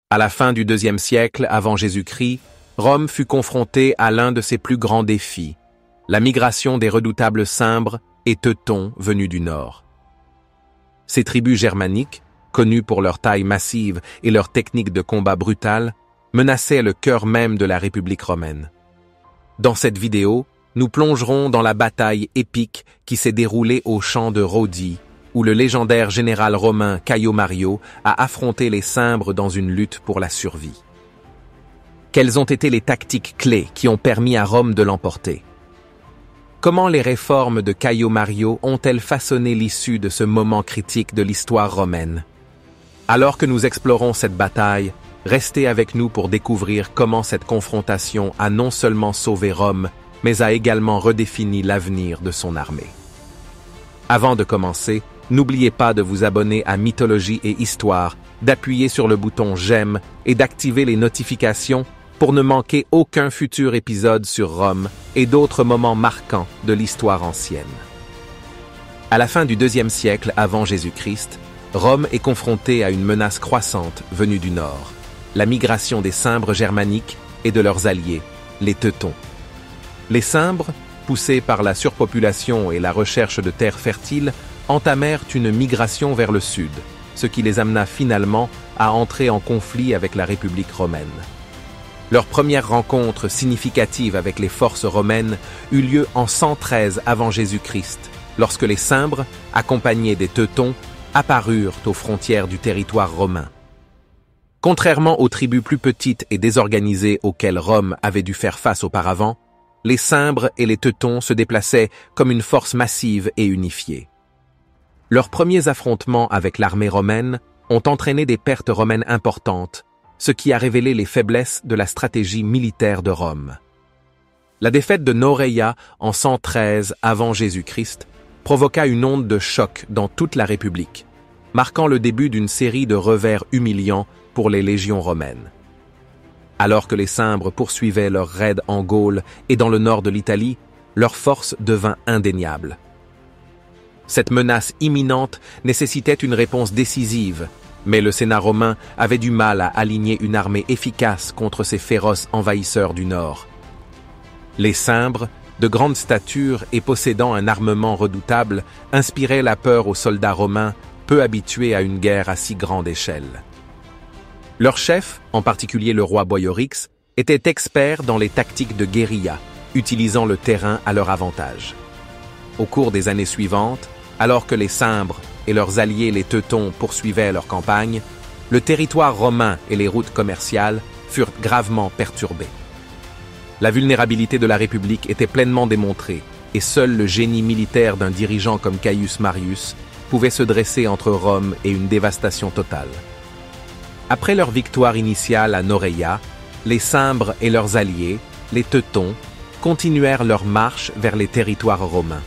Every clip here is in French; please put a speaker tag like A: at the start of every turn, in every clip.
A: À la fin du IIe siècle avant Jésus-Christ, Rome fut confrontée à l'un de ses plus grands défis, la migration des redoutables Cimbres et Teutons venus du nord. Ces tribus germaniques, connues pour leur taille massive et leur technique de combat brutale, menaçaient le cœur même de la République romaine. Dans cette vidéo, nous plongerons dans la bataille épique qui s'est déroulée au champ de Rhodie, où le légendaire général romain Caio Mario a affronté les Cimbres dans une lutte pour la survie. Quelles ont été les tactiques clés qui ont permis à Rome de l'emporter? Comment les réformes de Caio Mario ont-elles façonné l'issue de ce moment critique de l'histoire romaine? Alors que nous explorons cette bataille, restez avec nous pour découvrir comment cette confrontation a non seulement sauvé Rome, mais a également redéfini l'avenir de son armée. Avant de commencer, n'oubliez pas de vous abonner à Mythologie et Histoire, d'appuyer sur le bouton j'aime et d'activer les notifications pour ne manquer aucun futur épisode sur Rome et d'autres moments marquants de l'histoire ancienne. À la fin du IIe siècle avant Jésus-Christ, Rome est confrontée à une menace croissante venue du nord, la migration des Cimbres germaniques et de leurs alliés, les Teutons. Les Cimbres, poussés par la surpopulation et la recherche de terres fertiles, entamèrent une migration vers le sud, ce qui les amena finalement à entrer en conflit avec la République romaine. Leur première rencontre significative avec les forces romaines eut lieu en 113 avant Jésus-Christ, lorsque les Cimbres, accompagnés des Teutons, apparurent aux frontières du territoire romain. Contrairement aux tribus plus petites et désorganisées auxquelles Rome avait dû faire face auparavant, les Cimbres et les Teutons se déplaçaient comme une force massive et unifiée. Leurs premiers affrontements avec l'armée romaine ont entraîné des pertes romaines importantes, ce qui a révélé les faiblesses de la stratégie militaire de Rome. La défaite de Noreia en 113 avant Jésus-Christ provoqua une onde de choc dans toute la République, marquant le début d'une série de revers humiliants pour les légions romaines. Alors que les Cimbres poursuivaient leur raid en Gaule et dans le nord de l'Italie, leur force devint indéniable. Cette menace imminente nécessitait une réponse décisive, mais le Sénat romain avait du mal à aligner une armée efficace contre ces féroces envahisseurs du nord. Les Cimbres, de grande stature et possédant un armement redoutable, inspiraient la peur aux soldats romains peu habitués à une guerre à si grande échelle. Leur chef, en particulier le roi Boiorix, était expert dans les tactiques de guérilla, utilisant le terrain à leur avantage. Au cours des années suivantes, alors que les Cimbres et leurs alliés les Teutons poursuivaient leur campagne, le territoire romain et les routes commerciales furent gravement perturbés. La vulnérabilité de la République était pleinement démontrée, et seul le génie militaire d'un dirigeant comme Caius Marius pouvait se dresser entre Rome et une dévastation totale. Après leur victoire initiale à Noreia, les Cimbres et leurs alliés, les Teutons, continuèrent leur marche vers les territoires romains.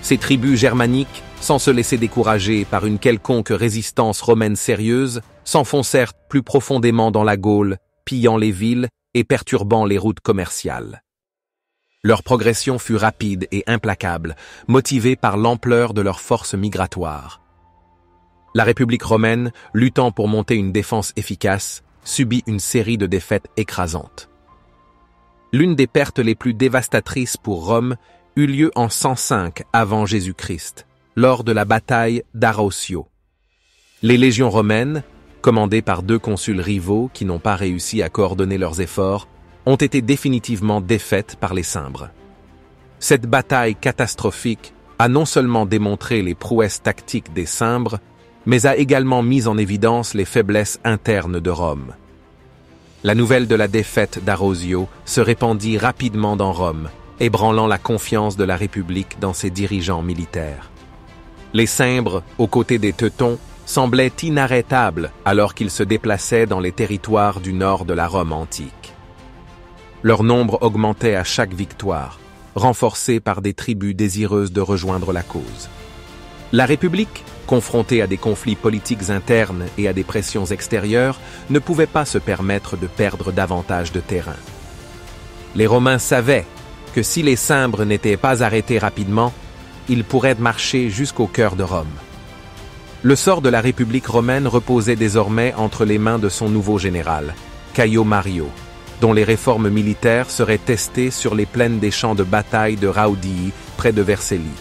A: Ces tribus germaniques, sans se laisser décourager par une quelconque résistance romaine sérieuse, s'enfoncèrent plus profondément dans la Gaule, pillant les villes et perturbant les routes commerciales. Leur progression fut rapide et implacable, motivée par l'ampleur de leurs forces migratoires. La République romaine, luttant pour monter une défense efficace, subit une série de défaites écrasantes. L'une des pertes les plus dévastatrices pour Rome eut lieu en 105 avant Jésus-Christ, lors de la bataille d'Arausio. Les légions romaines, commandées par 2 consuls rivaux qui n'ont pas réussi à coordonner leurs efforts, ont été définitivement défaites par les Cimbres. Cette bataille catastrophique a non seulement démontré les prouesses tactiques des Cimbres, mais a également mis en évidence les faiblesses internes de Rome. La nouvelle de la défaite d'Arausio se répandit rapidement dans Rome, ébranlant la confiance de la République dans ses dirigeants militaires. Les Cimbres, aux côtés des Teutons, semblaient inarrêtables alors qu'ils se déplaçaient dans les territoires du nord de la Rome antique. Leur nombre augmentait à chaque victoire, renforcé par des tribus désireuses de rejoindre la cause. La République, confrontée à des conflits politiques internes et à des pressions extérieures, ne pouvait pas se permettre de perdre davantage de terrain. Les Romains savaient que si les Cimbres n'étaient pas arrêtés rapidement, ils pourraient marcher jusqu'au cœur de Rome. Le sort de la République romaine reposait désormais entre les mains de son nouveau général, Caio Mario, dont les réformes militaires seraient testées sur les plaines des champs de bataille de Raudii, près de Vercelli.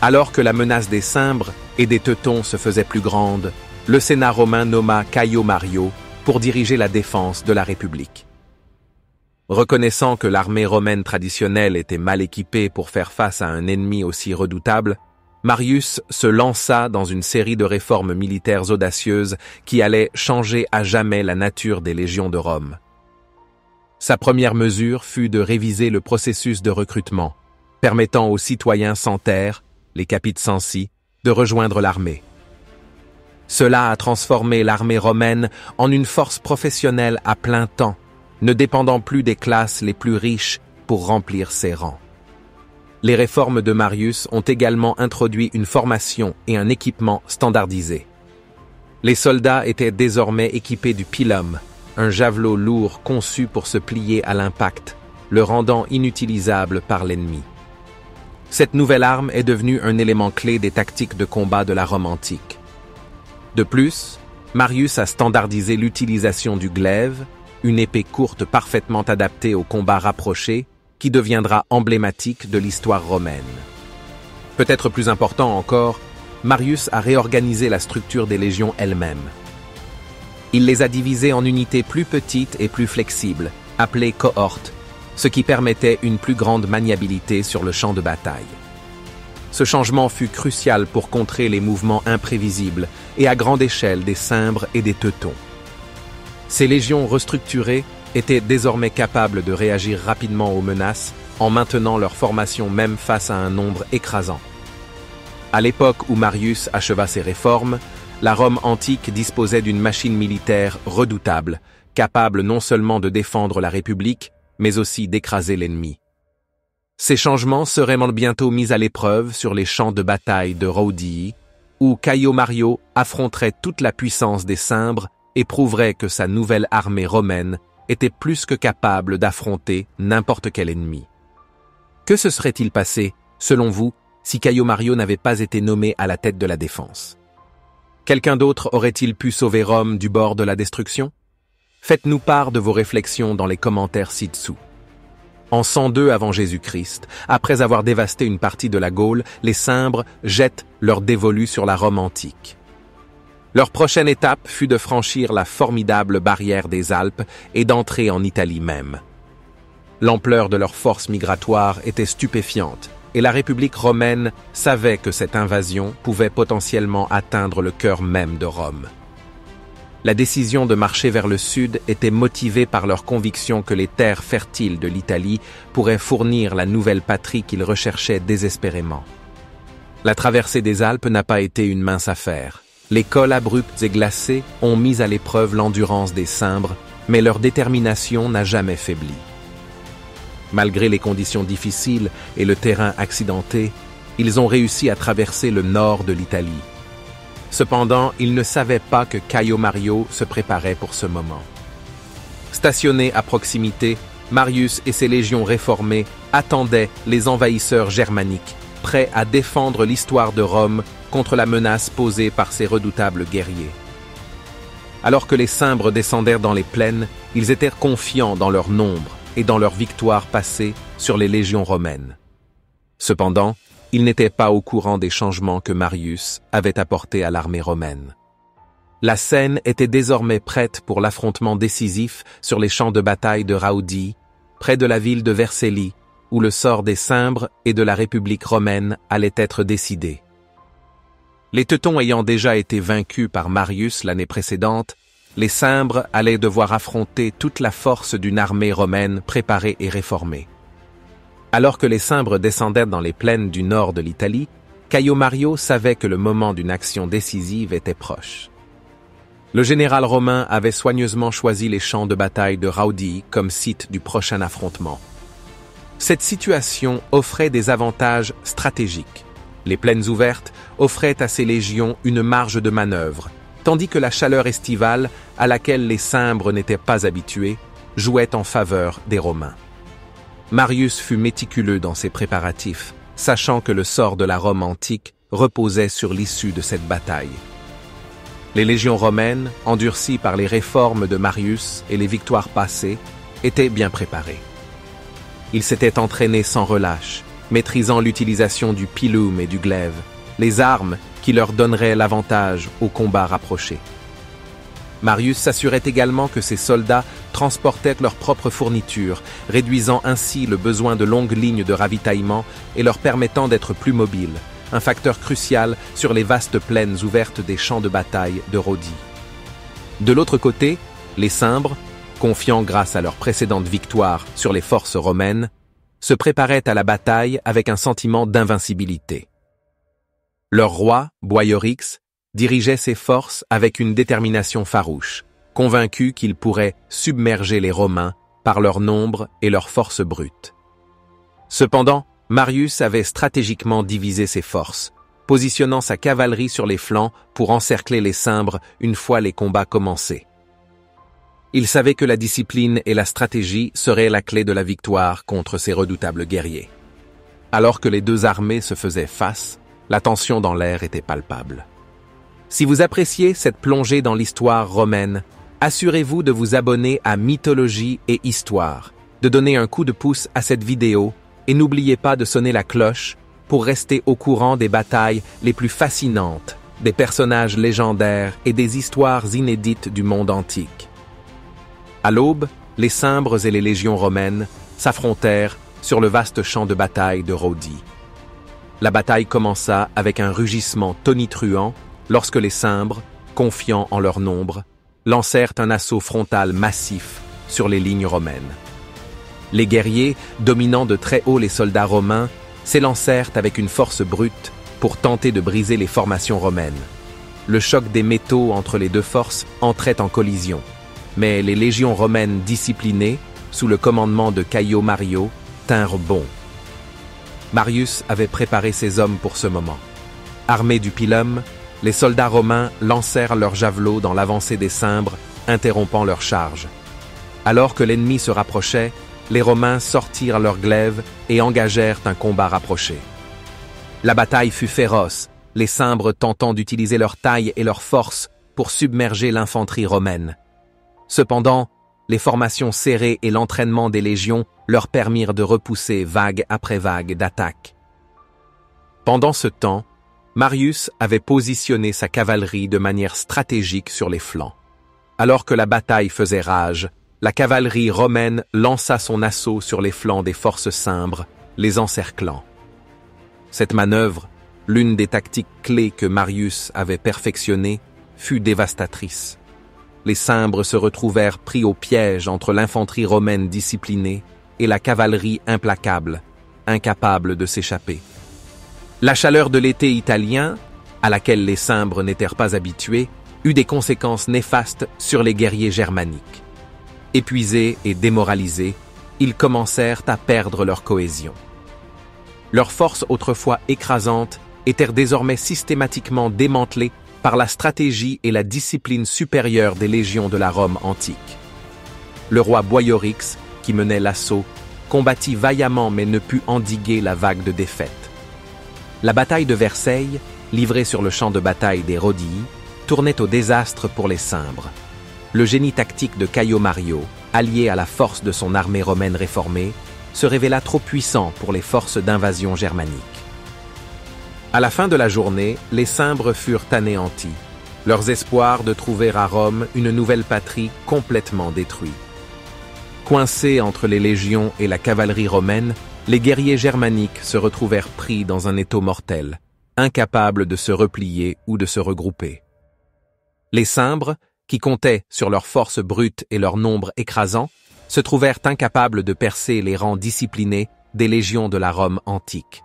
A: Alors que la menace des Cimbres et des Teutons se faisait plus grande, le Sénat romain nomma Caio Mario pour diriger la défense de la République. Reconnaissant que l'armée romaine traditionnelle était mal équipée pour faire face à un ennemi aussi redoutable, Marius se lança dans une série de réformes militaires audacieuses qui allaient changer à jamais la nature des légions de Rome. Sa première mesure fut de réviser le processus de recrutement, permettant aux citoyens sans terre, les capit censi, de rejoindre l'armée. Cela a transformé l'armée romaine en une force professionnelle à plein temps, ne dépendant plus des classes les plus riches pour remplir ses rangs. Les réformes de Marius ont également introduit une formation et un équipement standardisés. Les soldats étaient désormais équipés du pilum, un javelot lourd conçu pour se plier à l'impact, le rendant inutilisable par l'ennemi. Cette nouvelle arme est devenue un élément clé des tactiques de combat de la Rome antique. De plus, Marius a standardisé l'utilisation du glaive, une épée courte parfaitement adaptée au combat rapproché, qui deviendra emblématique de l'histoire romaine. Peut-être plus important encore, Marius a réorganisé la structure des légions elles-mêmes. Il les a divisées en unités plus petites et plus flexibles, appelées cohortes, ce qui permettait une plus grande maniabilité sur le champ de bataille. Ce changement fut crucial pour contrer les mouvements imprévisibles et à grande échelle des Cimbres et des Teutons. Ces légions restructurées étaient désormais capables de réagir rapidement aux menaces en maintenant leur formation même face à un nombre écrasant. À l'époque où Marius acheva ses réformes, la Rome antique disposait d'une machine militaire redoutable, capable non seulement de défendre la République, mais aussi d'écraser l'ennemi. Ces changements seraient bientôt mis à l'épreuve sur les champs de bataille de Raudii, où Caio Mario affronterait toute la puissance des Cimbres et prouverait que sa nouvelle armée romaine était plus que capable d'affronter n'importe quel ennemi. Que se serait-il passé, selon vous, si Caio Mario n'avait pas été nommé à la tête de la défense? Quelqu'un d'autre aurait-il pu sauver Rome du bord de la destruction? Faites-nous part de vos réflexions dans les commentaires ci-dessous. En 102 avant Jésus-Christ, après avoir dévasté une partie de la Gaule, les Cimbres jettent leur dévolu sur la Rome antique. Leur prochaine étape fut de franchir la formidable barrière des Alpes et d'entrer en Italie même. L'ampleur de leur force migratoire était stupéfiante, et la République romaine savait que cette invasion pouvait potentiellement atteindre le cœur même de Rome. La décision de marcher vers le sud était motivée par leur conviction que les terres fertiles de l'Italie pourraient fournir la nouvelle patrie qu'ils recherchaient désespérément. La traversée des Alpes n'a pas été une mince affaire. Les cols abrupts et glacés ont mis à l'épreuve l'endurance des Cimbres, mais leur détermination n'a jamais faibli. Malgré les conditions difficiles et le terrain accidenté, ils ont réussi à traverser le nord de l'Italie. Cependant, ils ne savaient pas que Caio Mario se préparait pour ce moment. Stationnés à proximité, Marius et ses légions réformées attendaient les envahisseurs germaniques, prêts à défendre l'histoire de Rome contre la menace posée par ces redoutables guerriers. Alors que les Cimbres descendèrent dans les plaines, ils étaient confiants dans leur nombre et dans leur victoire passée sur les légions romaines. Cependant, ils n'étaient pas au courant des changements que Marius avait apportés à l'armée romaine. La scène était désormais prête pour l'affrontement décisif sur les champs de bataille de Raudii, près de la ville de Vercelli, où le sort des Cimbres et de la République romaine allait être décidé. Les Teutons ayant déjà été vaincus par Marius l'année précédente, les Cimbres allaient devoir affronter toute la force d'une armée romaine préparée et réformée. Alors que les Cimbres descendaient dans les plaines du nord de l'Italie, Caio Mario savait que le moment d'une action décisive était proche. Le général romain avait soigneusement choisi les champs de bataille de Raudii comme site du prochain affrontement. Cette situation offrait des avantages stratégiques. Les plaines ouvertes offraient à ces légions une marge de manœuvre, tandis que la chaleur estivale, à laquelle les Cimbres n'étaient pas habitués, jouait en faveur des Romains. Marius fut méticuleux dans ses préparatifs, sachant que le sort de la Rome antique reposait sur l'issue de cette bataille. Les légions romaines, endurcies par les réformes de Marius et les victoires passées, étaient bien préparées. Ils s'étaient entraînés sans relâche, maîtrisant l'utilisation du pilum et du glaive, les armes qui leur donneraient l'avantage au combat rapproché. Marius s'assurait également que ses soldats transportaient leurs propres fournitures, réduisant ainsi le besoin de longues lignes de ravitaillement et leur permettant d'être plus mobiles, un facteur crucial sur les vastes plaines ouvertes des champs de bataille de Rhodie. De l'autre côté, les Cimbres, confiants grâce à leur précédente victoire sur les forces romaines, se préparaient à la bataille avec un sentiment d'invincibilité. Leur roi, Boiorix, dirigeait ses forces avec une détermination farouche, convaincu qu'il pourrait submerger les Romains par leur nombre et leur force brute. Cependant, Marius avait stratégiquement divisé ses forces, positionnant sa cavalerie sur les flancs pour encercler les Cimbres une fois les combats commencés. Il savait que la discipline et la stratégie seraient la clé de la victoire contre ces redoutables guerriers. Alors que les deux armées se faisaient face, la tension dans l'air était palpable. Si vous appréciez cette plongée dans l'histoire romaine, assurez-vous de vous abonner à Mythologie et Histoire, de donner un coup de pouce à cette vidéo et n'oubliez pas de sonner la cloche pour rester au courant des batailles les plus fascinantes, des personnages légendaires et des histoires inédites du monde antique. À l'aube, les Cimbres et les légions romaines s'affrontèrent sur le vaste champ de bataille de Rhodie. La bataille commença avec un rugissement tonitruant lorsque les Cimbres, confiants en leur nombre, lancèrent un assaut frontal massif sur les lignes romaines. Les guerriers, dominant de très haut les soldats romains, s'élancèrent avec une force brute pour tenter de briser les formations romaines. Le choc des métaux entre les deux forces entrait en collision, mais les légions romaines disciplinées, sous le commandement de Caio Mario, tinrent bon. Marius avait préparé ses hommes pour ce moment. Armés du pilum, les soldats romains lancèrent leurs javelots dans l'avancée des Cimbres, interrompant leur charge. Alors que l'ennemi se rapprochait, les Romains sortirent leurs glaives et engagèrent un combat rapproché. La bataille fut féroce, les Cimbres tentant d'utiliser leur taille et leur force pour submerger l'infanterie romaine. Cependant, les formations serrées et l'entraînement des légions leur permirent de repousser vague après vague d'attaques. Pendant ce temps, Marius avait positionné sa cavalerie de manière stratégique sur les flancs. Alors que la bataille faisait rage, la cavalerie romaine lança son assaut sur les flancs des forces Cimbres, les encerclant. Cette manœuvre, l'une des tactiques clés que Marius avait perfectionnées, fut dévastatrice. Les Cimbres se retrouvèrent pris au piège entre l'infanterie romaine disciplinée et la cavalerie implacable, incapable de s'échapper. La chaleur de l'été italien, à laquelle les Cimbres n'étaient pas habitués, eut des conséquences néfastes sur les guerriers germaniques. Épuisés et démoralisés, ils commencèrent à perdre leur cohésion. Leurs forces autrefois écrasantes étaient désormais systématiquement démantelées par la stratégie et la discipline supérieure des légions de la Rome antique. Le roi Boiorix, qui menait l'assaut, combattit vaillamment mais ne put endiguer la vague de défaites. La bataille de Verceil, livrée sur le champ de bataille des Rhodii, tournait au désastre pour les Cimbres. Le génie tactique de Caio Mario, allié à la force de son armée romaine réformée, se révéla trop puissant pour les forces d'invasion germaniques. À la fin de la journée, les Cimbres furent anéantis, leurs espoirs de trouver à Rome une nouvelle patrie complètement détruits. Coincés entre les légions et la cavalerie romaine, les guerriers germaniques se retrouvèrent pris dans un étau mortel, incapables de se replier ou de se regrouper. Les Cimbres, qui comptaient sur leur force brute et leur nombre écrasant, se trouvèrent incapables de percer les rangs disciplinés des légions de la Rome antique.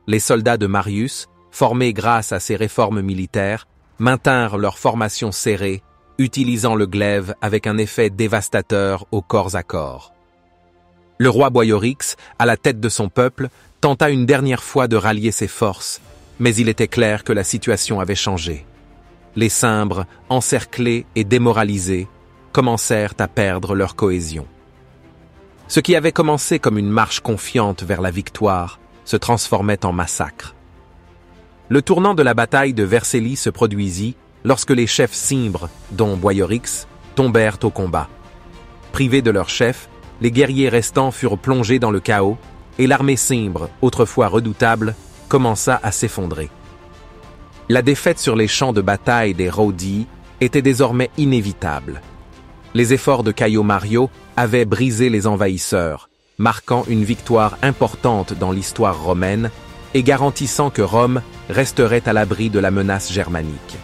A: Les soldats de Marius, formés grâce à ses réformes militaires, maintinrent leur formation serrée, utilisant le glaive avec un effet dévastateur au corps à corps. Le roi Boiorix, à la tête de son peuple, tenta une dernière fois de rallier ses forces, mais il était clair que la situation avait changé. Les Cimbres, encerclés et démoralisés, commencèrent à perdre leur cohésion. Ce qui avait commencé comme une marche confiante vers la victoire se transformait en massacre. Le tournant de la bataille de Vercelli se produisit lorsque les chefs cimbres, dont Boiorix, tombèrent au combat. Privés de leur chef, les guerriers restants furent plongés dans le chaos et l'armée cimbre, autrefois redoutable, commença à s'effondrer. La défaite sur les champs de bataille des Rhodii était désormais inévitable. Les efforts de Caio Mario avaient brisé les envahisseurs, marquant une victoire importante dans l'histoire romaine et garantissant que Rome resterait à l'abri de la menace germanique.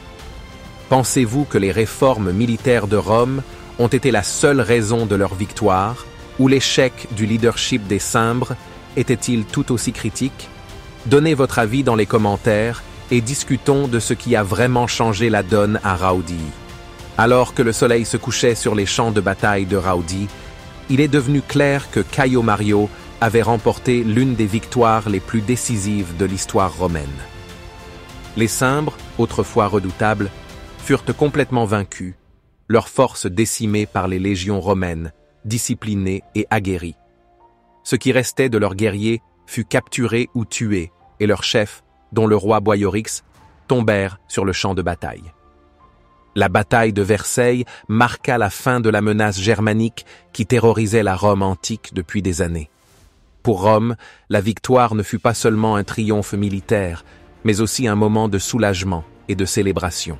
A: Pensez-vous que les réformes militaires de Rome ont été la seule raison de leur victoire, ou l'échec du leadership des Cimbres était-il tout aussi critique? Donnez votre avis dans les commentaires et discutons de ce qui a vraiment changé la donne à Rhodii. Alors que le soleil se couchait sur les champs de bataille de Rhodii, il est devenu clair que Caio Mario avait remporté l'une des victoires les plus décisives de l'histoire romaine. Les Cimbres, autrefois redoutables, furent complètement vaincus, leurs forces décimées par les légions romaines, disciplinées et aguerries. Ce qui restait de leurs guerriers fut capturé ou tué, et leurs chefs, dont le roi Boiorix, tombèrent sur le champ de bataille. La bataille de Verceil marqua la fin de la menace germanique qui terrorisait la Rome antique depuis des années. Pour Rome, la victoire ne fut pas seulement un triomphe militaire, mais aussi un moment de soulagement et de célébration.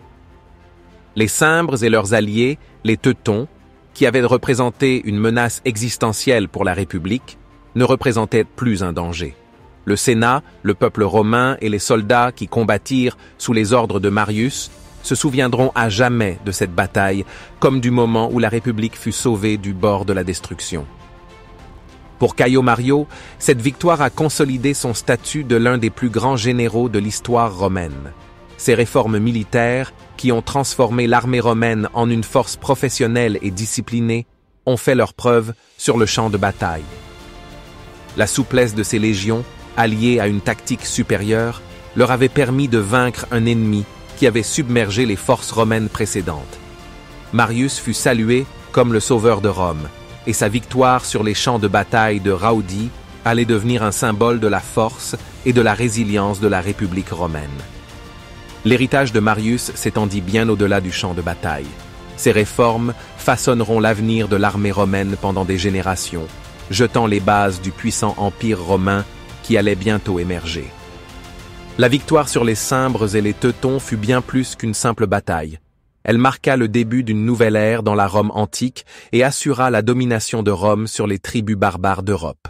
A: Les Cimbres et leurs alliés, les Teutons, qui avaient représenté une menace existentielle pour la République, ne représentaient plus un danger. Le Sénat, le peuple romain et les soldats qui combattirent sous les ordres de Marius se souviendront à jamais de cette bataille, comme du moment où la République fut sauvée du bord de la destruction. Pour Caio Mario, cette victoire a consolidé son statut de l'un des plus grands généraux de l'histoire romaine. Ces réformes militaires, qui ont transformé l'armée romaine en une force professionnelle et disciplinée, ont fait leurs preuves sur le champ de bataille. La souplesse de ces légions, alliée à une tactique supérieure, leur avait permis de vaincre un ennemi qui avait submergé les forces romaines précédentes. Marius fut salué comme le sauveur de Rome, et sa victoire sur les champs de bataille de Rhodie allait devenir un symbole de la force et de la résilience de la République romaine. L'héritage de Marius s'étendit bien au-delà du champ de bataille. Ces réformes façonneront l'avenir de l'armée romaine pendant des générations, jetant les bases du puissant empire romain qui allait bientôt émerger. La victoire sur les Cimbres et les Teutons fut bien plus qu'une simple bataille. Elle marqua le début d'une nouvelle ère dans la Rome antique et assura la domination de Rome sur les tribus barbares d'Europe.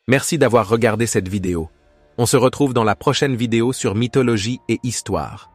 A: Merci d'avoir regardé cette vidéo. On se retrouve dans la prochaine vidéo sur mythologie et histoire.